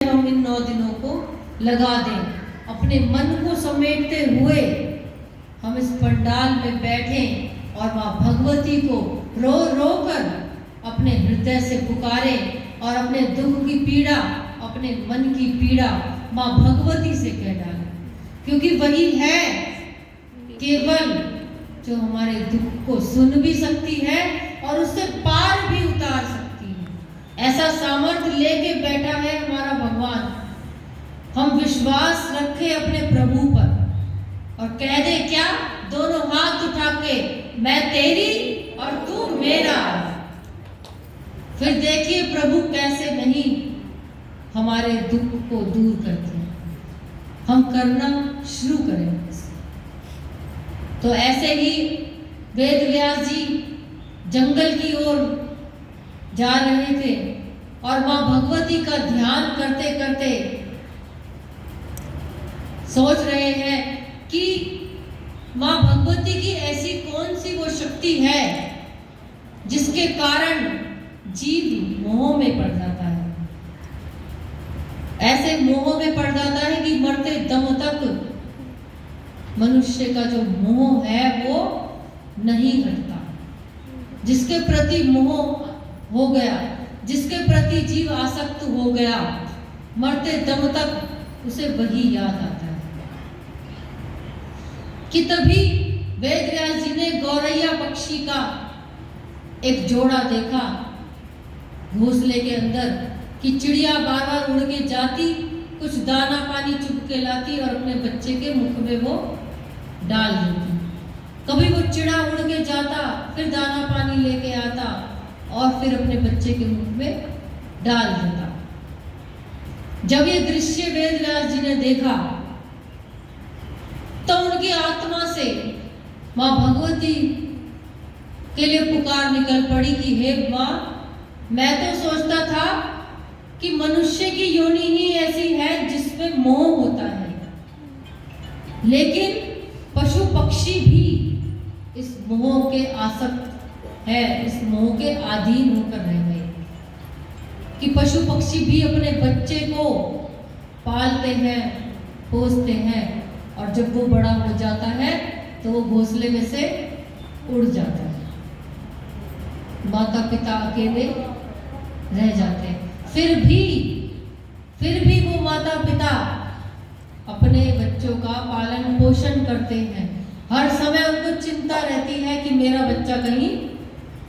हम इन 9 दिनों को लगा दें, अपने मन को समेटते हुए हम इस पंडाल में बैठें और माँ भगवती को रो रो कर अपने हृदय से पुकारें और अपने दुख की पीड़ा, अपने मन की पीड़ा माँ भगवती से कह डालें, क्योंकि वही है केवल जो हमारे दुख को सुन भी सकती है और उससे पार भी उतार सकती है। ऐसा सामर्थ्य लेके बैठा है हमारा भगवान। हम विश्वास रखें अपने प्रभु पर और कह दे क्या, दोनों हाथ उठा के, मैं तेरी और तू मेरा। फिर देखिए प्रभु कैसे नहीं हमारे दुख को दूर करते हैं। हम करना शुरू करें। तो ऐसे ही वेद व्यास जी जंगल की ओर जा रहे थे और माँ भगवती का ध्यान करते करते सोच रहे हैं कि माँ भगवती की ऐसी कौन सी वो शक्ति है जिसके कारण जीव मोह में पड़ जाता है। ऐसे मोह में पड़ जाता है कि मरते दम तक मनुष्य का जो मोह है वो नहीं हटता। जिसके प्रति मोह हो गया, जिसके प्रति जीव आसक्त हो गया, मरते दम तक उसे वही याद आता है। कि तभी वेद व्यास जी ने गौरैया पक्षी का एक जोड़ा देखा घोंसले के अंदर, कि चिड़िया बार बार उड़ के जाती, कुछ दाना पानी चुग के लाती और अपने बच्चे के मुख में वो डाल देती। कभी वो चिड़ा उड़ के जाता, फिर दाना पानी लेके आता और फिर अपने बच्चे के मुख में डाल देता। जब ये दृश्य वेद व्यास जी ने देखा तो उनकी आत्मा से माँ भगवती के लिए पुकार निकल पड़ी कि हे माँ, मैं तो सोचता था कि मनुष्य की योनि ही ऐसी है जिसमें मोह होता है, लेकिन पशु पक्षी भी इस मोह के आसक्त है, इस मोह के अधीन होकर रह गए। कि पशु पक्षी भी अपने बच्चे को पालते हैं, पोसते हैं और जब वो बड़ा हो जाता है तो वो घोंसले में से उड़ जाता है। माता पिता अकेले रह जाते हैं। फिर भी वो माता पिता अपने बच्चों का पालन पोषण करते हैं। हर समय उनको चिंता रहती है कि मेरा बच्चा कहीं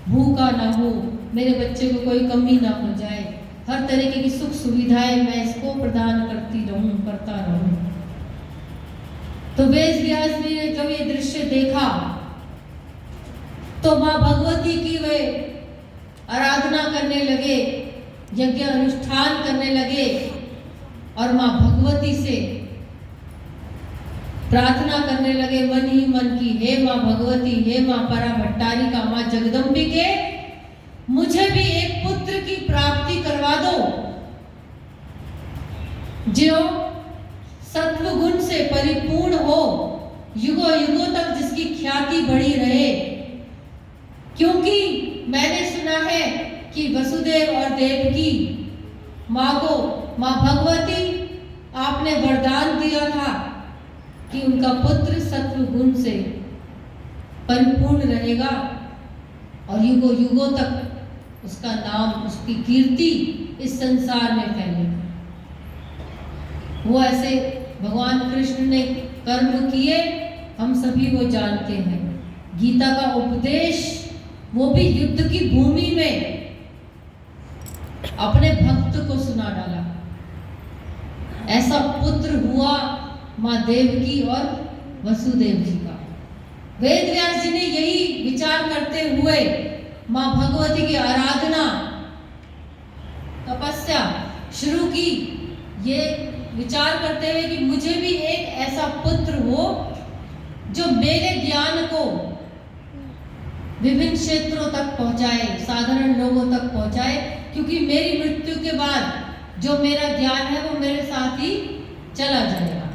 भूखा ना हो, मेरे बच्चे को कोई कमी ना हो जाए। हर तरीके की सुख सुविधाएं मैं इसको प्रदान करता रहूं। तो वेद व्यास जी ने जब ये दृश्य देखा तो माँ भगवती की वे आराधना करने लगे, यज्ञ अनुष्ठान करने लगे और माँ भगवती से प्रार्थना करने लगे मन ही मन की, हे माँ भगवती, हे माँ पराभट्टारिका, माँ जगदम्बिके, मुझे भी एक पुत्र की प्राप्ति करवा दो जो सत्व गुण से परिपूर्ण हो, युगों युगों तक जिसकी ख्याति बढ़ी रहे। क्योंकि मैंने सुना है कि वसुदेव और देवकी माँ को, माँ भगवती, आपने वरदान दिया था कि उनका पुत्र सत्व गुण से परिपूर्ण रहेगा और युगों युगों तक उसका नाम, उसकी कीर्ति इस संसार में फैलेगी। वो ऐसे भगवान कृष्ण ने कर्म किए, हम सभी वो जानते हैं। गीता का उपदेश वो भी युद्ध की भूमि में अपने भक्त को सुना डाला। ऐसा पुत्र हुआ माँ देवकी और वसुदेव जी का। वेद व्यास जी ने यही विचार करते हुए माँ भगवती की आराधना, तपस्या शुरू की, ये विचार करते हुए कि मुझे भी एक ऐसा पुत्र हो जो मेरे ज्ञान को विभिन्न क्षेत्रों तक पहुंचाए, साधारण लोगों तक पहुंचाए। क्योंकि मेरी मृत्यु के बाद जो मेरा ज्ञान है वो मेरे साथ ही चला जाएगा,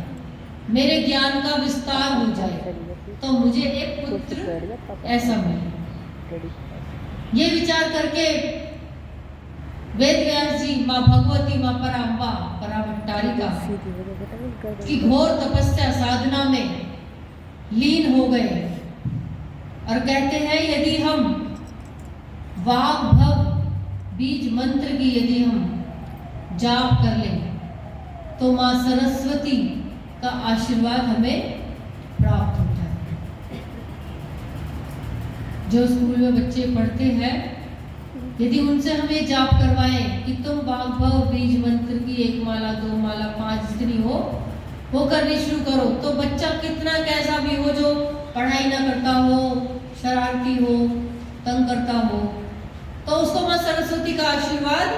मेरे ज्ञान का विस्तार हो जाए, तो मुझे एक पुत्र ऐसा मिले। ये विचार करके वेद व्यास जी माँ भगवती, माँ पराम्बा, पराभट्टारिका की घोर तपस्या साधना में लीन हो गए और कहते हैं यदि हम वाग भव बीज मंत्र की यदि हम जाप कर लें तो माँ सरस्वती का आशीर्वाद हमें प्राप्त होता है। जो स्कूल में बच्चे पढ़ते हैं यदि उनसे हम ये जाप करवाएं कि तुम वाग भव बीज मंत्र की 1 माला 2 माला 5 जितनी हो वो करनी शुरू करो, तो बच्चा कितना कैसा भी हो, जो पढ़ाई ना करता हो, शरारती हो, तंग करता हो, तो उसको माँ सरस्वती का आशीर्वाद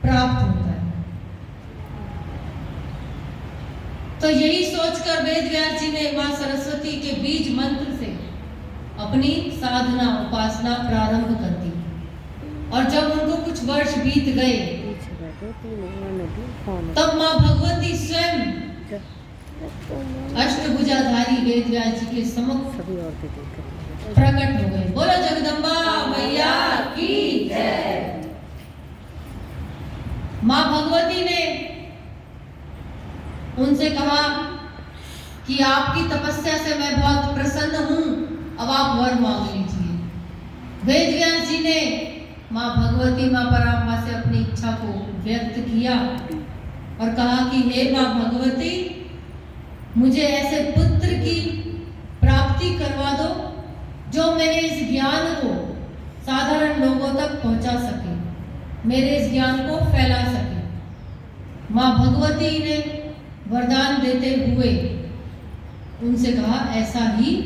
प्राप्त होता है। तो यही सोचकर वेद व्यास जी ने माँ सरस्वती के बीज मंत्र से अपनी साधना उपासना प्रारंभ कर दी। और जब उनको कुछ वर्ष बीत गए तब माँ भगवती स्वयं अष्टभुजाधारी वेद व्यास जी के समक्ष प्रकट हो गए। बोलो जगदम्बा मैया की जय। माँ भगवती ने उनसे कहा कि आपकी तपस्या से मैं बहुत प्रसन्न हूं, अब आप वर मांग लीजिए। वेद व्यास जी ने माँ भगवती माँ पराम्बा से अपनी इच्छा को व्यक्त किया और कहा कि हे माँ भगवती, मुझे ऐसे पुत्र की प्राप्ति करवा दो जो मेरे इस ज्ञान को साधारण लोगों तक पहुंचा सके, मेरे इस ज्ञान को फैला सके। माँ भगवती ने वरदान देते हुए उनसे कहा ऐसा ही